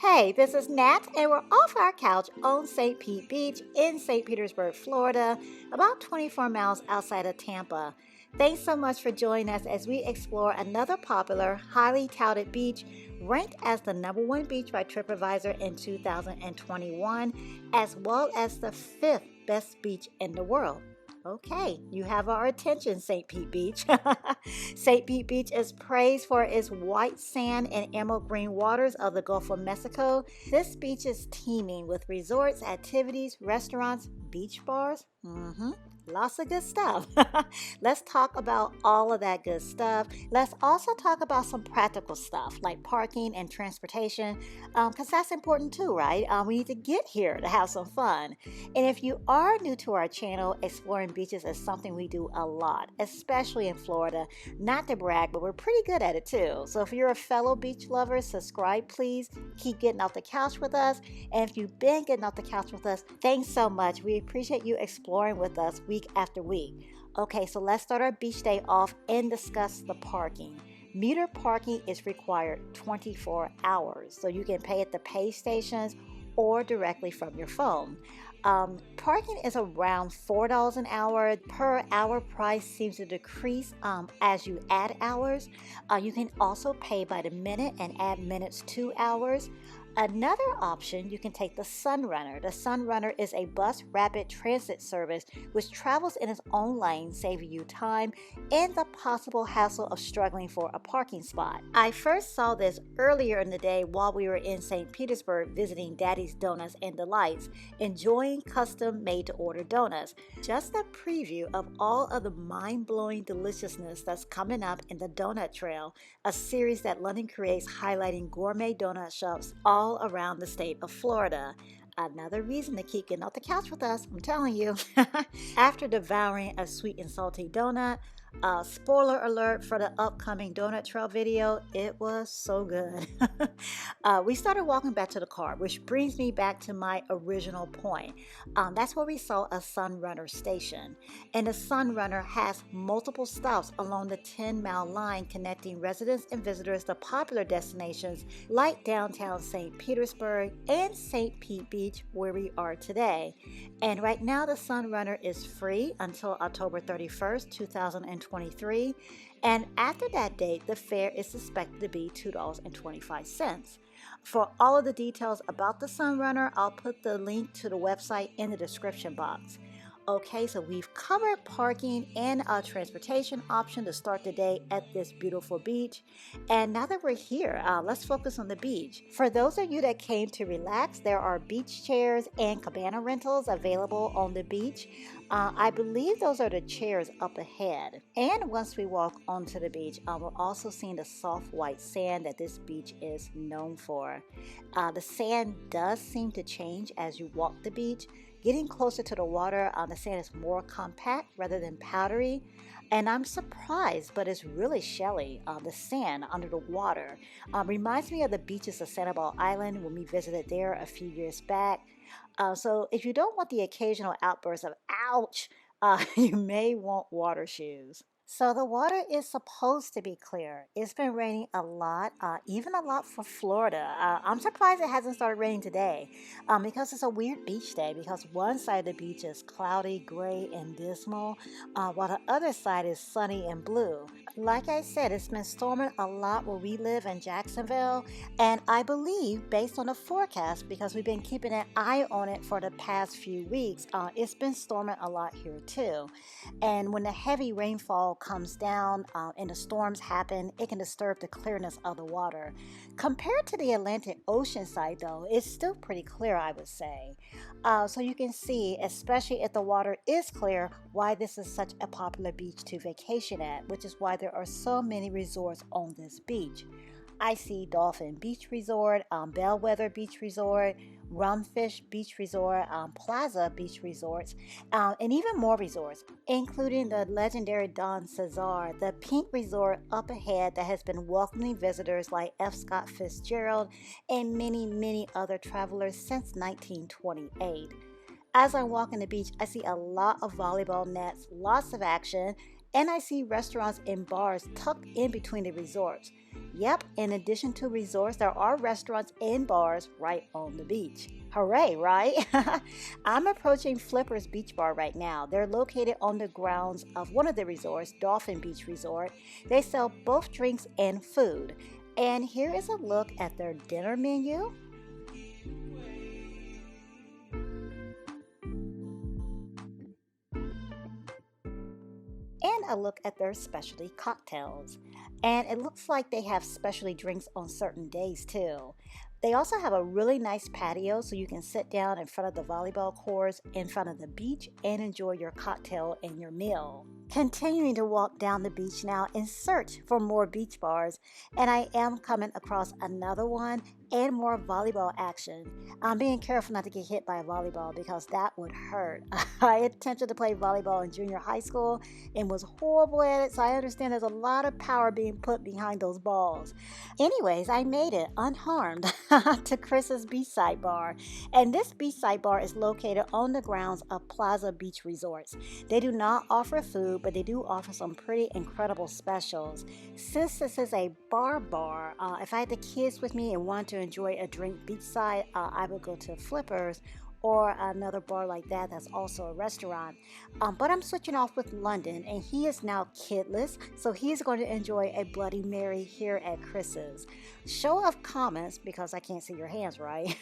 Hey, this is Nat, and we're off our couch on St. Pete Beach in St. Petersburg, Florida, about 24 miles outside of Tampa. Thanks so much for joining us as we explore another popular, highly touted beach ranked as the #1 beach by TripAdvisor in 2021, as well as the 5th best beach in the world. Okay, you have our attention, St. Pete Beach. St. Pete Beach is praised for its white sand and emerald green waters of the Gulf of Mexico. This beach is teeming with resorts, activities, restaurants, beach bars. Lots of good stuff. Let's talk about all of that good stuff. Let's also talk about some practical stuff like parking and transportation, because that's important too, right? We need to get here to have some fun. And if you are new to our channel, exploring beaches is something we do a lot, especially in Florida. Not to brag, but we're pretty good at it too. So if you're a fellow beach lover, subscribe please. Keep getting off the couch with us. And if you've been getting off the couch with us, thanks so much. We appreciate you exploring with us week after week. Okay, so let's start our beach day off and discuss the parking. Meter parking is required 24 hours, so you can pay at the pay stations or directly from your phone. Parking is around $4 an hour. Per hour price seems to decrease as you add hours. You can also pay by the minute and add minutes to hours. Another option, you can take the Sunrunner. The Sunrunner is a bus rapid transit service which travels in its own lane, saving you time and the possible hassle of struggling for a parking spot. I first saw this earlier in the day while we were in St. Petersburg visiting Daddie's Donuts and Delights, enjoying custom made-to-order donuts. Just a preview of all of the mind-blowing deliciousness that's coming up in the Donut Trail, a series that London creates highlighting gourmet donut shops all around the state of Florida. Another reason to keep getting off the couch with us, I'm telling you. After devouring a sweet and salty donut, spoiler alert for the upcoming Donut Trail video, it was so good. We started walking back to the car, which brings me back to my original point. That's where we saw a Sunrunner station. And the Sunrunner has multiple stops along the 10-mile line connecting residents and visitors to popular destinations like downtown St. Petersburg and St. Pete Beach, where we are today. And right now the Sunrunner is free until October 31st, 2023. And after that date, the fare is suspected to be $2.25. For all of the details about the Sunrunner, I'll put the link to the website in the description box. Okay, so we've covered parking and a transportation option to start the day at this beautiful beach. And now that we're here, let's focus on the beach. For those of you that came to relax, there are beach chairs and cabana rentals available on the beach. I believe those are the chairs up ahead. And once we walk onto the beach, we're also seeing the soft white sand that this beach is known for. The sand does seem to change as you walk the beach. Getting closer to the water, the sand is more compact rather than powdery. And I'm surprised, but it's really shelly. The sand under the water reminds me of the beaches of Sanibel Island when we visited there a few years back. So if you don't want the occasional outburst of ouch, you may want water shoes. So the water is supposed to be clear. It's been raining a lot, even a lot for Florida. I'm surprised it hasn't started raining today because it's a weird beach day because one side of the beach is cloudy, gray, and dismal, while the other side is sunny and blue. Like I said, it's been storming a lot where we live in Jacksonville, and I believe based on the forecast, because we've been keeping an eye on it for the past few weeks, it's been storming a lot here too. And when the heavy rainfall comes down and the storms happen, it can disturb the clearness of the water. Compared to the Atlantic Ocean side though, it's still pretty clear, I would say. So you can see, especially if the water is clear, why this is such a popular beach to vacation at, which is why there are so many resorts on this beach. I see Dolphin Beach Resort, Bellwether Beach Resort, Rumfish Beach Resort, Plaza Beach Resorts, and even more resorts, including the legendary Don Cesar, the Pink Resort up ahead that has been welcoming visitors like F. Scott Fitzgerald and many, many other travelers since 1928. As I walk on the beach, I see a lot of volleyball nets, lots of action, and I see restaurants and bars tucked in between the resorts. Yep, in addition to resorts, there are restaurants and bars right on the beach. Hooray, right? I'm approaching Flipper's Beach Bar right now. They're located on the grounds of one of the resorts, Dolphin Beach Resort. They sell both drinks and food. And here is a look at their dinner menu. And a look at their specialty cocktails. And it looks like they have specialty drinks on certain days too. They also have a really nice patio so you can sit down in front of the volleyball courts in front of the beach and enjoy your cocktail and your meal. Continuing to walk down the beach now in search for more beach bars, and I am coming across another one and more volleyball action. I'm being careful not to get hit by a volleyball because that would hurt. I attempted to play volleyball in junior high school and was horrible at it, so I understand there's a lot of power being put behind those balls. Anyways, I made it unharmed to Chris's Beachside Bar, and this Beachside Bar is located on the grounds of Plaza Beach Resorts. They do not offer food, but they do offer some pretty incredible specials. Since this is a bar, if I had the kids with me and wanted to enjoy a drink beachside, I would go to Flipper's or another bar like that that's also a restaurant. But I'm switching off with London, and he is now kidless, so he's going to enjoy a Bloody Mary here at Chris's. Show of comments, because I can't see your hands, right?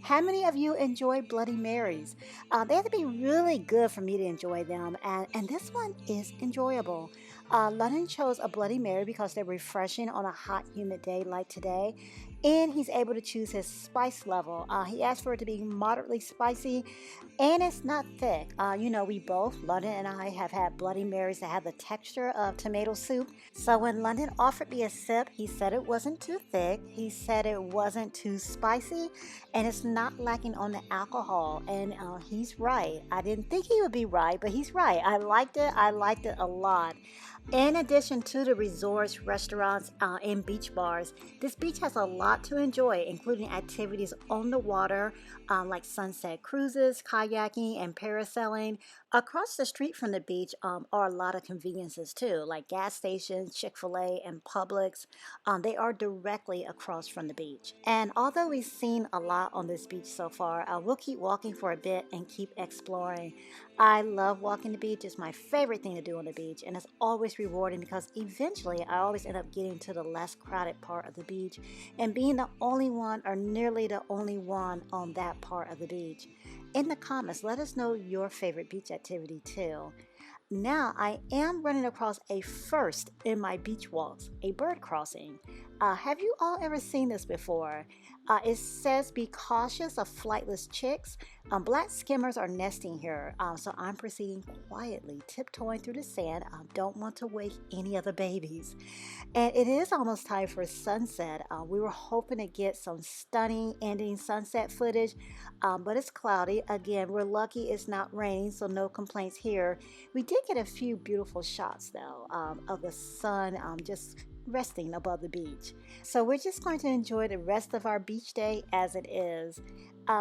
How many of you enjoy Bloody Marys? They have to be really good for me to enjoy them, and this one is enjoyable. London chose a Bloody Mary because they're refreshing on a hot, humid day like today. And he's able to choose his spice level. He asked for it to be moderately spicy, and it's not thick. We both, London and I, have had Bloody Marys that have the texture of tomato soup. So when London offered me a sip, he said it wasn't too thick, he said it wasn't too spicy, and it's not lacking on the alcohol. And he's right. I didn't think he would be right, but he's right. I liked it a lot. In addition to the resorts, restaurants, and beach bars, this beach has a lot to enjoy, including activities on the water, like sunset cruises, kayaking, and parasailing. Across the street from the beach are a lot of conveniences too, like gas stations, Chick-fil-A, and Publix. They are directly across from the beach. And although we've seen a lot on this beach so far, we'll keep walking for a bit and keep exploring. I love walking the beach. It's my favorite thing to do on the beach, and it's always rewarding because eventually I always end up getting to the less crowded part of the beach and being the only one or nearly the only one on that part of the beach. In the comments, let us know your favorite beach activity too. Now I am running across a first in my beach walks, a bird crossing. Have you all ever seen this before? It says be cautious of flightless chicks. Black skimmers are nesting here, so I'm proceeding quietly, tiptoeing through the sand. I don't want to wake any of the babies. And it is almost time for sunset. We were hoping to get some stunning ending sunset footage, but it's cloudy. Again, we're lucky it's not raining, so no complaints here. We did get a few beautiful shots though of the sun just resting above the beach. So we're just going to enjoy the rest of our beach day as it is.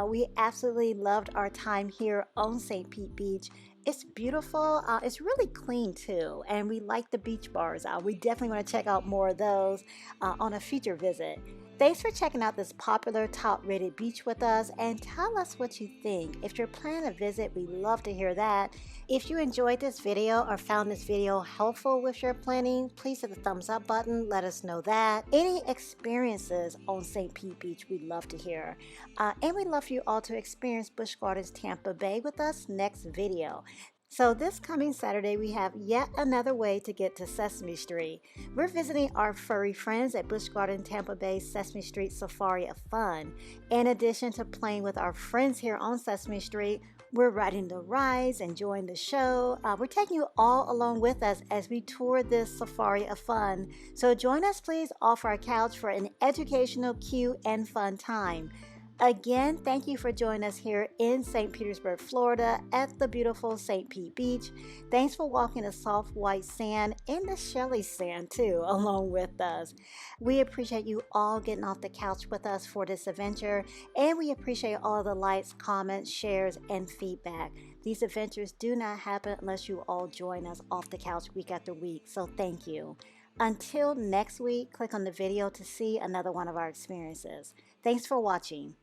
We absolutely loved our time here on St. Pete Beach. It's beautiful. It's really clean too, and we like the beach bars. We definitely want to check out more of those on a future visit. Thanks for checking out this popular top-rated beach with us, and tell us what you think. If you're planning a visit, we'd love to hear that. If you enjoyed this video or found this video helpful with your planning, please hit the thumbs up button. Let us know that. Any experiences on St. Pete Beach, we'd love to hear. And we'd love for you all to experience Busch Gardens Tampa Bay with us next video. So this coming Saturday, we have yet another way to get to Sesame Street. We're visiting our furry friends at Busch Gardens Tampa Bay Sesame Street Safari of Fun. In addition to playing with our friends here on Sesame Street, we're riding the rides, enjoying the show. We're taking you all along with us as we tour this Safari of Fun. So join us please off our couch for an educational, cute, and fun time. Again, thank you for joining us here in St. Petersburg, Florida at the beautiful St. Pete Beach. Thanks for walking the soft white sand and the shelly sand too along with us. We appreciate you all getting off the couch with us for this adventure, and we appreciate all the likes, comments, shares, and feedback. These adventures do not happen unless you all join us off the couch week after week, so thank you. Until next week, click on the video to see another one of our experiences. Thanks for watching.